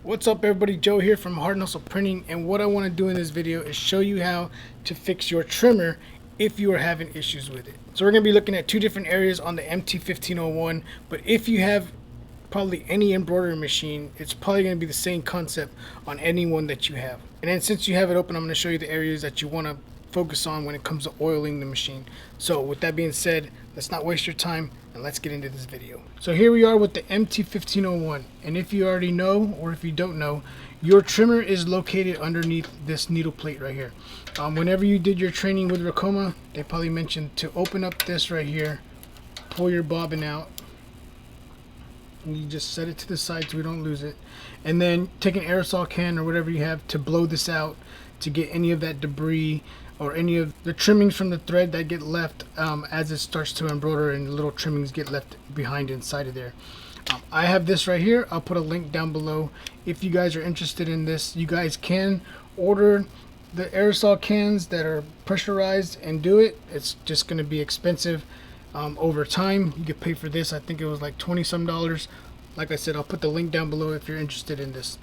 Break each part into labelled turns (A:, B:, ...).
A: What's up everybody, Joe here from Hard Hustle Printing, and what I want to do in this video is show you how to fix your trimmer if you are having issues with it. So we're going to be looking at two different areas on the MT1501, but if you have probably any embroidery machine, it's probably going to be the same concept on any one that you have. And then since you have it open, I'm going to show you the areas that you want to focus on when it comes to oiling the machine. So with that being said, let's not waste your time and let's get into this video. So here we are with the MT1501, and if you already know or if you don't know, your trimmer is located underneath this needle plate right here. Whenever you did your training with Racoma, they probably mentioned to open up this right here, pull your bobbin out, and you just set it to the side so we don't lose it, and then take an aerosol can or whatever you have to blow this out to get any of that debris or any of the trimmings from the thread that get left as it starts to embroider, and the little trimmings get left behind inside of there. I have this right here. I'll put a link down below. If you guys are interested in this, you guys can order the aerosol cans that are pressurized and do it. It's just going to be expensive over time. You could pay for this. I think it was like $20 some. Like I said, I'll put the link down below if you're interested in this.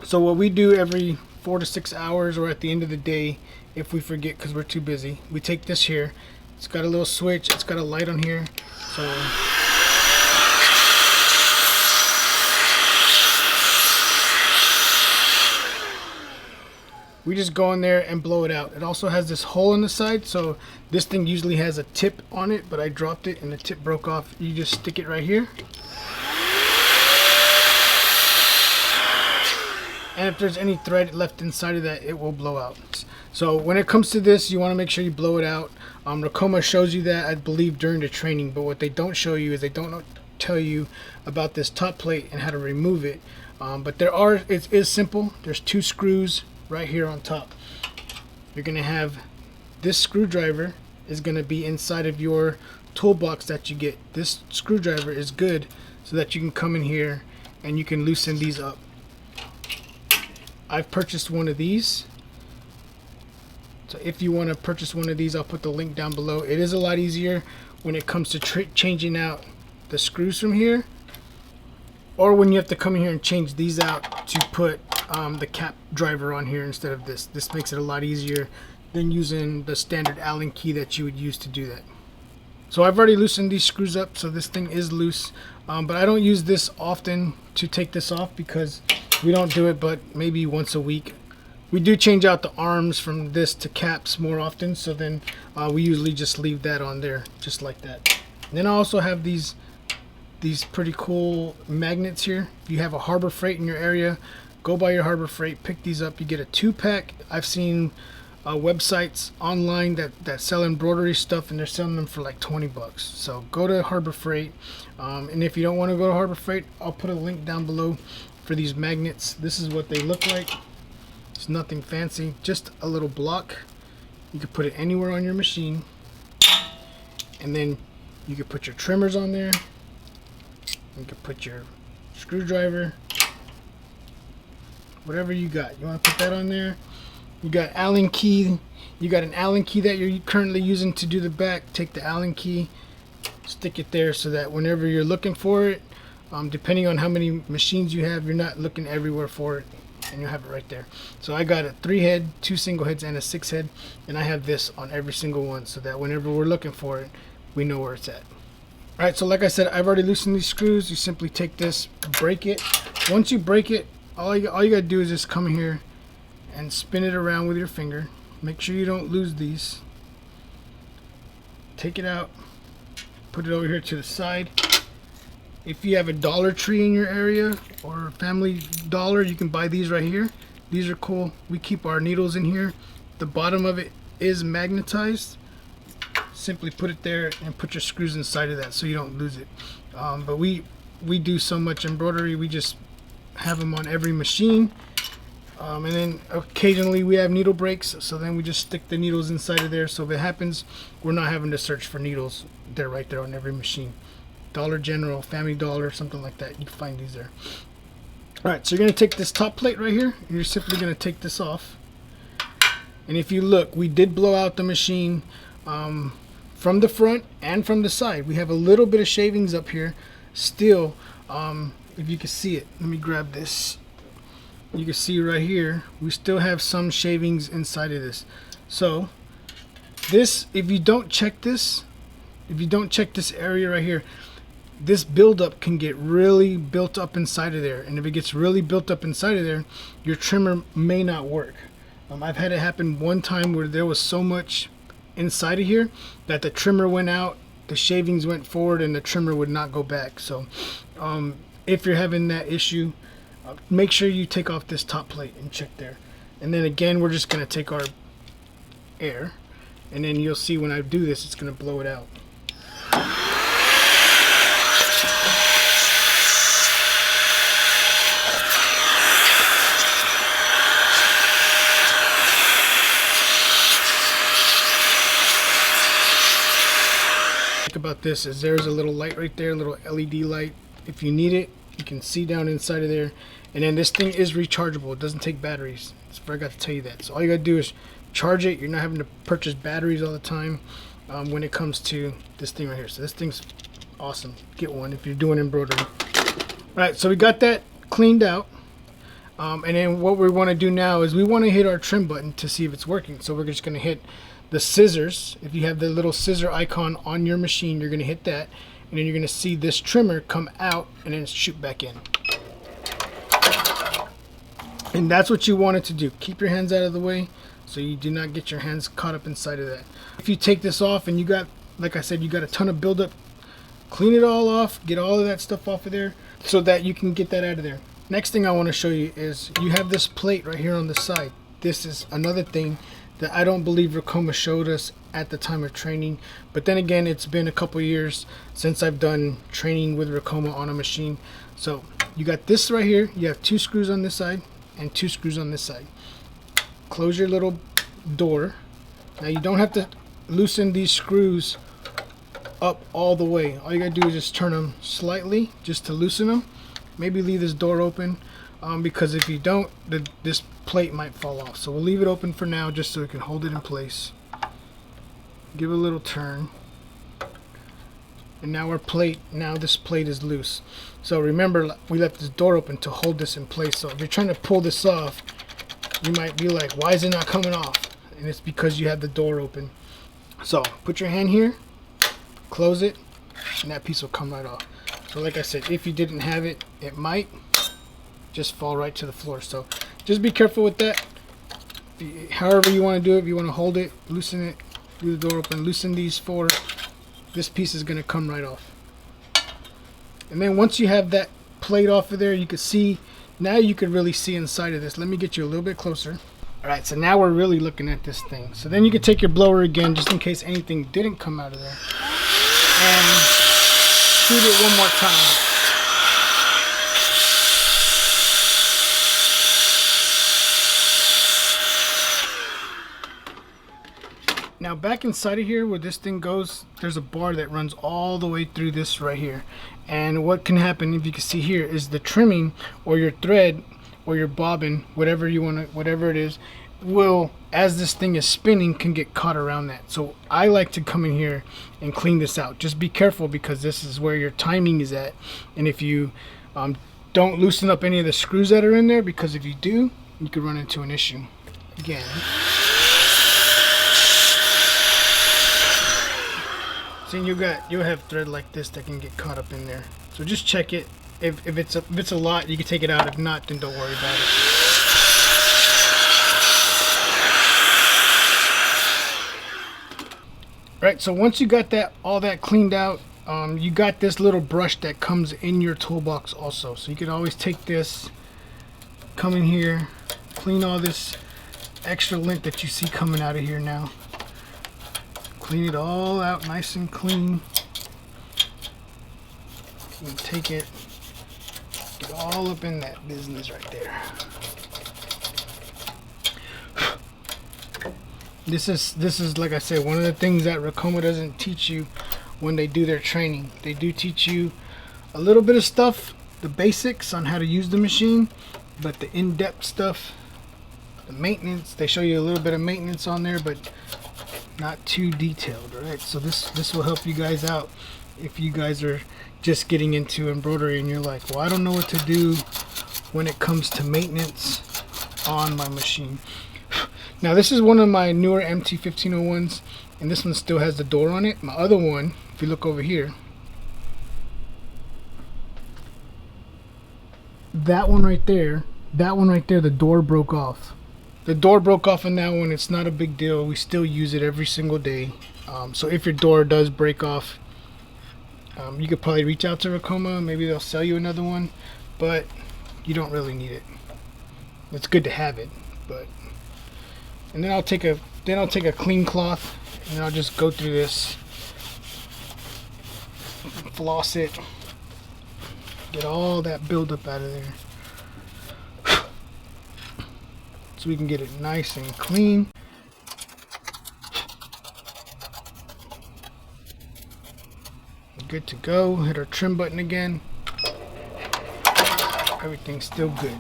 A: So what we do every 4 to 6 hours, or at the end of the day, if we forget because we're too busy, we take this here. It's got a little switch, it's got a light on here, so we just go in there and blow it out. It also has this hole in the side, so this thing usually has a tip on it, but I dropped it and the tip broke off. You just stick it right here, and if there's any thread left inside of that, it will blow out. So when it comes to this, you want to make sure you blow it out. Racoma shows you that, I believe, during the training, but what they don't show you is they don't tell you about this top plate and how to remove it. But it is simple. There's 2 screws right here on top. You're going to have this screwdriver is going to be inside of your toolbox that you get. This screwdriver is good so that you can come in here and you can loosen these up. I've purchased one of these. So if you want to purchase one of these, I'll put the link down below. It is a lot easier when it comes to changing out the screws from here, or when you have to come in here and change these out to put the cap driver on here instead of this. This makes it a lot easier than using the standard Allen key that you would use to do that. So I've already loosened these screws up, so this thing is loose, but I don't use this often to take this off because we don't do it but maybe once a week. We do change out the arms from this to caps more often, so then we usually just leave that on there just like that. And then I also have these pretty cool magnets here. If you have a Harbor Freight in your area, go by your Harbor Freight, pick these up. You get a 2-pack. I've seen websites online that sell embroidery stuff, and they're selling them for like 20 bucks. So go to Harbor Freight, and if you don't want to go to Harbor Freight, I'll put a link down below for these magnets. This is what they look like. It's nothing fancy, just a little block. You can put it anywhere on your machine, and then you can put your trimmers on there. You can put your screwdriver, whatever you got. You want to put that on there. You got Allen key. You got an Allen key that you're currently using to do the back. Take the Allen key, stick it there so that whenever you're looking for it, depending on how many machines you have, you're not looking everywhere for it, and you'll have it right there. So I got a 3-head, 2 single heads, and a 6-head, and I have this on every single one so that whenever we're looking for it, we know where it's at. Alright, so like I said, I've already loosened these screws. You simply take this, break it. Once you break it, all you gotta do is just come here and spin it around with your finger. Make sure you don't lose these. Take it out, put it over here to the side. If you have a Dollar Tree in your area or Family Dollar, you can buy these right here. These are cool. We keep our needles in here. The bottom of it is magnetized. Simply put it there and put your screws inside of that so you don't lose it. But we do so much embroidery, we just have them on every machine. And then occasionally we have needle breaks, so then we just stick the needles inside of there, so if it happens, we're not having to search for needles. They're right there on every machine. Dollar General, Family Dollar, something like that, you can find these there. Alright, so you're going to take this top plate right here, and you're simply going to take this off. And if you look, we did blow out the machine from the front and from the side. We have a little bit of shavings up here still. If you can see it, let me grab this you can see right here, we still have some shavings inside of this. So this, if you don't check this area right here, this buildup can get really built up inside of there. And if it gets really built up inside of there, your trimmer may not work. I've had it happen one time where there was so much inside of here that the trimmer went out, the shavings went forward, and the trimmer would not go back. So if you're having that issue, make sure you take off this top plate and check there. And then again, we're just going to take our air, and then you'll see when I do this, it's going to blow it out. About this is there's a little light right there, a little LED light. If you need it, you can see down inside of there. And then this thing is rechargeable. It doesn't take batteries. I forgot to tell you that. So all you gotta do is charge it. You're not having to purchase batteries all the time when it comes to this thing right here. So this thing's awesome. Get one if you're doing embroidery. All right, so we got that cleaned out. And then what we want to do now is we want to hit our trim button to see if it's working. So we're just going to hit the scissors. If you have the little scissor icon on your machine, you're going to hit that, and then you're going to see this trimmer come out and then shoot back in. And that's what you want it to do. Keep your hands out of the way so you do not get your hands caught up inside of that. If you take this off and you got, like I said, you got a ton of buildup, clean it all off, get all of that stuff off of there so that you can get that out of there. Next thing I want to show you is you have this plate right here on the side. This is another thing that I don't believe Ricoma showed us at the time of training, but then again, it's been a couple years since I've done training with Ricoma on a machine. So you got this right here, you have 2 screws on this side and 2 screws on this side. Close your little door. Now you don't have to loosen these screws up all the way. All you gotta do is just turn them slightly just to loosen them. Maybe leave this door open because if you don't, this plate might fall off. So we'll leave it open for now just so it can hold it in place. Give it a little turn. And now this plate is loose. So remember, we left this door open to hold this in place. So if you're trying to pull this off, you might be like, why is it not coming off? And it's because you have the door open. So put your hand here, close it, and that piece will come right off. So like I said, if you didn't have it, it might just fall right to the floor. So just be careful with that. However you want to do it, if you want to hold it, loosen it, leave the door open, loosen these 4, this piece is going to come right off. And then once you have that plate off of there, you can see, now you can really see inside of this. Let me get you a little bit closer. Alright, so now we're really looking at this thing. So then you can take your blower again, just in case anything didn't come out of there, and shoot it one more time. Now back inside of here where this thing goes, there's a bar that runs all the way through this right here. And what can happen, if you can see here, is the trimming or your thread or your bobbin, whatever you want to, whatever it is, will, as this thing is spinning, can get caught around that. So I like to come in here and clean this out. Just be careful because this is where your timing is at. And if you don't loosen up any of the screws that are in there, because if you do, you could run into an issue. Again. See, you'll have thread like this that can get caught up in there. So just check it. If it's a lot, you can take it out. If not, then don't worry about it. Right. So once you got all that cleaned out, you got this little brush that comes in your toolbox also. So you can always take this, come in here, clean all this extra lint that you see coming out of here now. Clean it all out nice and clean. You can take it, get all up in that business right there. This is like I said, one of the things that Ricoma doesn't teach you when they do their training. They do teach you a little bit of stuff, the basics on how to use the machine, but the in-depth stuff, the maintenance, they show you a little bit of maintenance on there, but not too detailed. Right, so this will help you guys out if you guys are just getting into embroidery and you're like, well, I don't know what to do when it comes to maintenance on my machine. Now this is one of my newer MT1501s, and this one still has the door on it. My other one, if you look over here, that one right there, the door broke off. The door broke off on that one. It's not a big deal. We still use it every single day. So if your door does break off, you could probably reach out to Racoma. Maybe they'll sell you another one, but you don't really need it. It's good to have it, but. And then I'll take a clean cloth and I'll just go through this, floss it, get all that buildup out of there, so we can get it nice and clean. Good to go. Hit our trim button again. Everything's still good.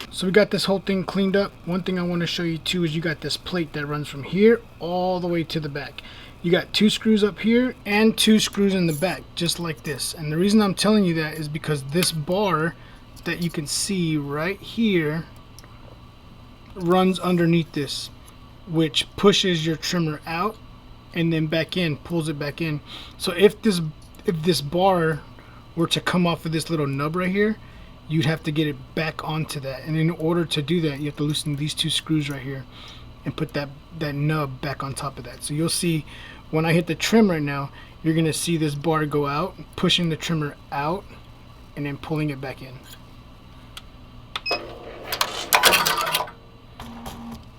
A: So we got this whole thing cleaned up. One thing I want to show you too is you got this plate that runs from here all the way to the back. You got 2 screws up here and 2 screws in the back, just like this. And the reason I'm telling you that is because this bar that you can see right here runs underneath this, which pushes your trimmer out and then back in, pulls it back in. So if this bar were to come off of this little nub right here, you'd have to get it back onto that, and in order to do that you have to loosen these 2 screws right here and put that nub back on top of that. So you'll see when I hit the trim right now, you're gonna see this bar go out, pushing the trimmer out and then pulling it back in.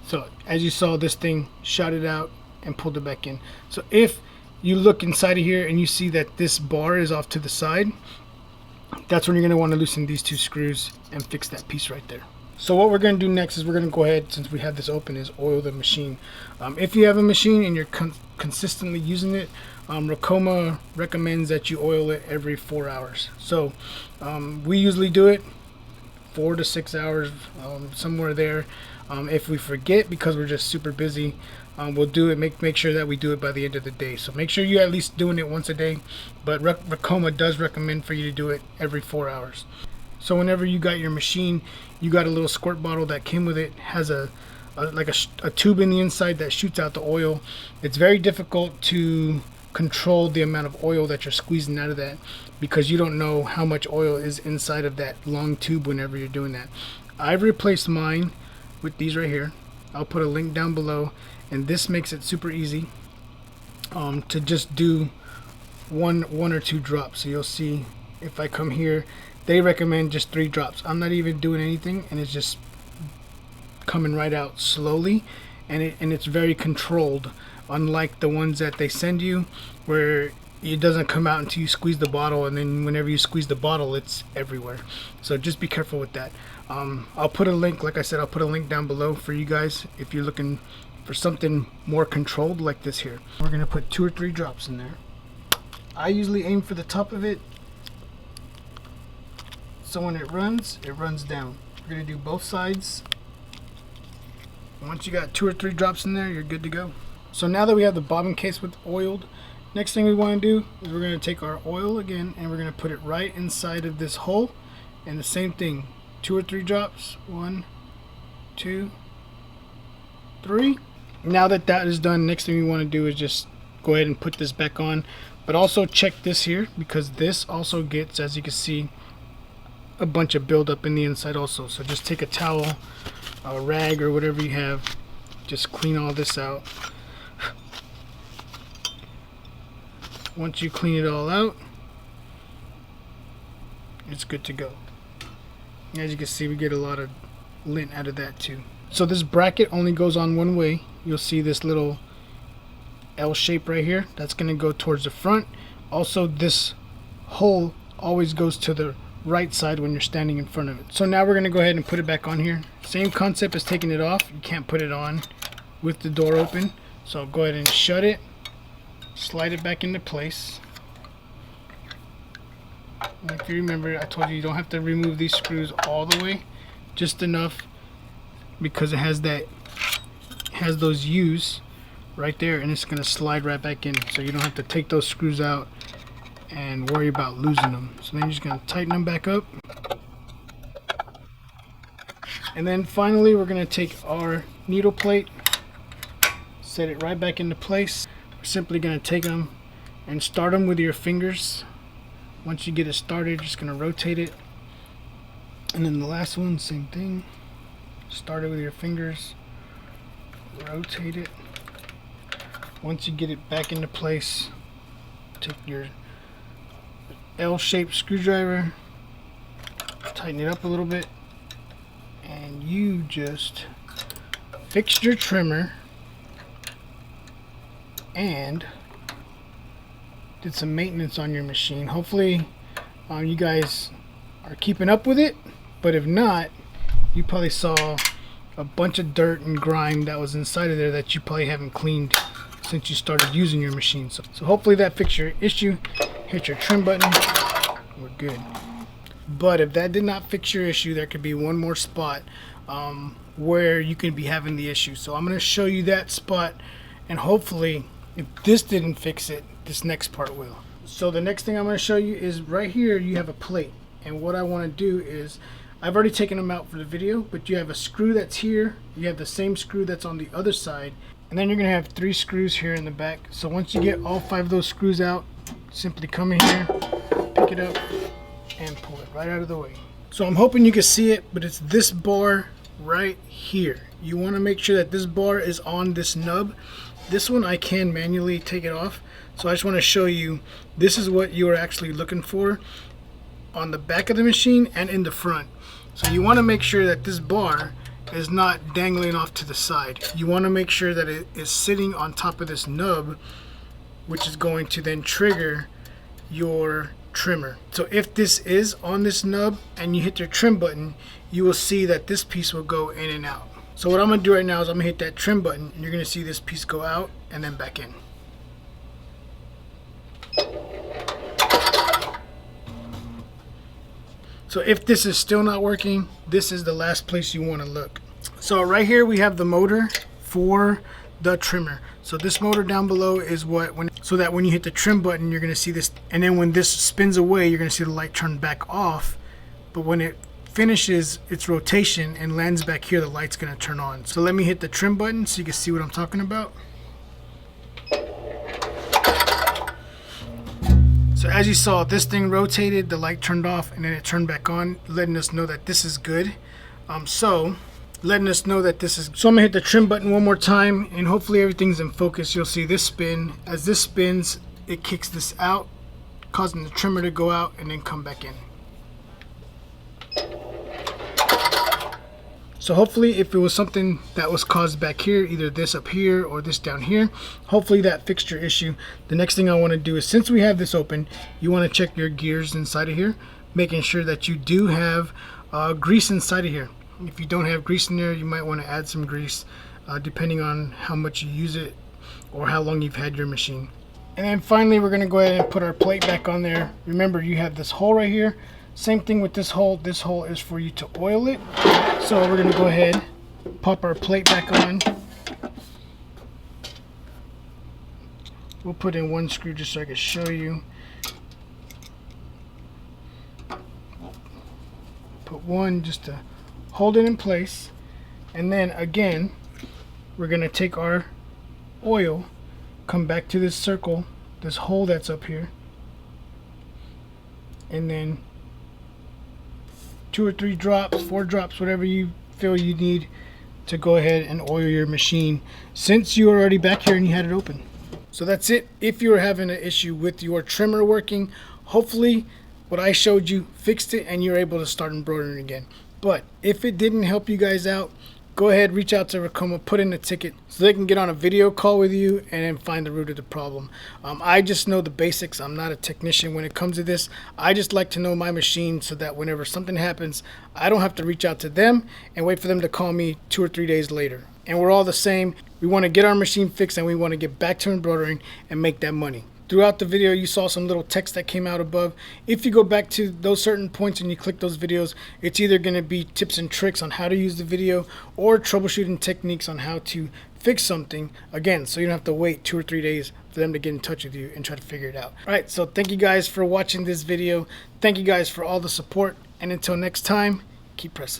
A: So as you saw, this thing shot it out and pulled it back in. So if you look inside of here and you see that this bar is off to the side, that's when you're going to want to loosen these 2 screws and fix that piece right there. So what we're going to do next is we're going to go ahead, since we have this open, is oil the machine. If you have a machine and you're consistently using it, Racoma recommends that you oil it every 4 hours. So we usually do it 4 to 6 hours, somewhere there. If we forget because we're just super busy, we'll do it, make sure that we do it by the end of the day. So make sure you're at least doing it once a day, but Racoma does recommend for you to do it every 4 hours. So whenever you got your machine, you got a little squirt bottle that came with it, has a tube in the inside that shoots out the oil. It's very difficult to control the amount of oil that you're squeezing out of that, because you don't know how much oil is inside of that long tube whenever you're doing that. I've replaced mine with these right here. I'll put a link down below, and this makes it super easy to just do one or 2 drops. So you'll see if I come here, they recommend just 3 drops. I'm not even doing anything, and it's just coming right out slowly, and it's very controlled, unlike the ones that they send you where it doesn't come out until you squeeze the bottle, and then whenever you squeeze the bottle, it's everywhere. So just be careful with that. I'll put a link, like I said, I'll put a link down below for you guys if you're looking for something more controlled like this here. We're gonna put 2 or 3 drops in there. I usually aim for the top of it, so when it runs down. We're gonna do both sides. Once you got 2 or 3 drops in there, you're good to go. So now that we have the bobbin case with oiled, next thing we want to do is we're going to take our oil again and we're going to put it right inside of this hole, and the same thing, 2 or 3 drops. 1, 2, 3. Now that that is done, next thing we want to do is just go ahead and put this back on, but also check this here, because this also gets, as you can see, a bunch of buildup in the inside also. So just take a towel, a rag, or whatever you have, just clean all this out. Once you clean it all out, it's good to go. As you can see, we get a lot of lint out of that too. So this bracket only goes on one way. You'll see this little L shape right here. That's going to go towards the front. Also, this hole always goes to the right side when you're standing in front of it. So now we're going to go ahead and put it back on here. Same concept as taking it off. You can't put it on with the door open. So go ahead and shut it. Slide it back into place. And if you remember, I told you don't have to remove these screws all the way, just enough, because it has has those U's right there, and it's going to slide right back in, so you don't have to take those screws out and worry about losing them. So then you're just going to tighten them back up. And then finally we're going to take our needle plate, set it right back into place. We're simply going to take them and start them with your fingers. Once you get it started, just going to rotate it. And then the last one, same thing. Start it with your fingers, rotate it. Once you get it back into place, take your L-shaped screwdriver, tighten it up a little bit, and you just fixed your trimmer and did some maintenance on your machine. Hopefully you guys are keeping up with it, but if not, you probably saw a bunch of dirt and grime that was inside of there that you probably haven't cleaned since you started using your machine. So hopefully that fixed your issue. Hit your trim button, we're good. But if that did not fix your issue, there could be one more spot where you could be having the issue. So I'm going to show you that spot, and hopefully if this didn't fix it, this next part will. So the next thing I'm going to show you is right here you have a plate, and what I want to do is, I've already taken them out for the video, but you have a screw that's here, you have the same screw that's on the other side, and then you're going to have 3 screws here in the back. So once you get all 5 of those screws out, simply come in here, pick it up, and pull it right out of the way. So I'm hoping you can see it, but it's this bar right here. You want to make sure that this bar is on this nub. This one I can manually take it off, so I just want to show you this is what you are actually looking for on the back of the machine and in the front. So you want to make sure that this bar is not dangling off to the side. You want to make sure that it is sitting on top of this nub, which is going to then trigger your trimmer. So if this is on this nub and you hit your trim button, you will see that this piece will go in and out. So what I'm going to do right now is I'm going to hit that trim button, and you're going to see this piece go out and then back in. So if this is still not working, this is the last place you want to look. So right here we have the motor for the trimmer. So this motor down below is so that when you hit the trim button, you're going to see this, and then when this spins away, you're going to see the light turn back off. But when it finishes its rotation and lands back here, the light's going to turn on. So let me hit the trim button so you can see what I'm talking about. So as you saw, this thing rotated, the light turned off, and then it turned back on, letting us know that this is good. So I'm gonna hit the trim button one more time, and hopefully everything's in focus. You'll see this spin. As this spins, it kicks this out, causing the trimmer to go out and then come back in. So hopefully if it was something that was caused back here, either this up here or this down here, hopefully that fixed your issue. The next thing I want to do is, since we have this open, you want to check your gears inside of here, making sure that you do have grease inside of here. If you don't have grease in there, you might want to add some grease depending on how much you use it or how long you've had your machine. And then finally we're going to go ahead and put our plate back on there. Remember, you have this hole right here. Same thing with this hole. This hole is for you to oil it. So we're going to go ahead, pop our plate back on. We'll put in 1 screw just so I can show you. Put 1 just to hold it in place. And then again, we're going to take our oil, come back to this circle, this hole that's up here, and then 2 or 3 drops, 4 drops, whatever you feel you need to go ahead and oil your machine, since you were already back here and you had it open. So that's it. If you're having an issue with your trimmer working, hopefully what I showed you fixed it and you're able to start embroidering again. But if it didn't help you guys out, go ahead, reach out to Racoma, put in a ticket so they can get on a video call with you and then find the root of the problem. I just know the basics. I'm not a technician when it comes to this. I just like to know my machine so that whenever something happens, I don't have to reach out to them and wait for them to call me 2 or 3 days later. And we're all the same. We want to get our machine fixed and we want to get back to embroidering and make that money. Throughout the video, you saw some little text that came out above. If you go back to those certain points and you click those videos, it's either going to be tips and tricks on how to use the video or troubleshooting techniques on how to fix something, again, so you don't have to wait 2 or 3 days for them to get in touch with you and try to figure it out. All right, so thank you guys for watching this video. Thank you guys for all the support, and until next time, keep pressing.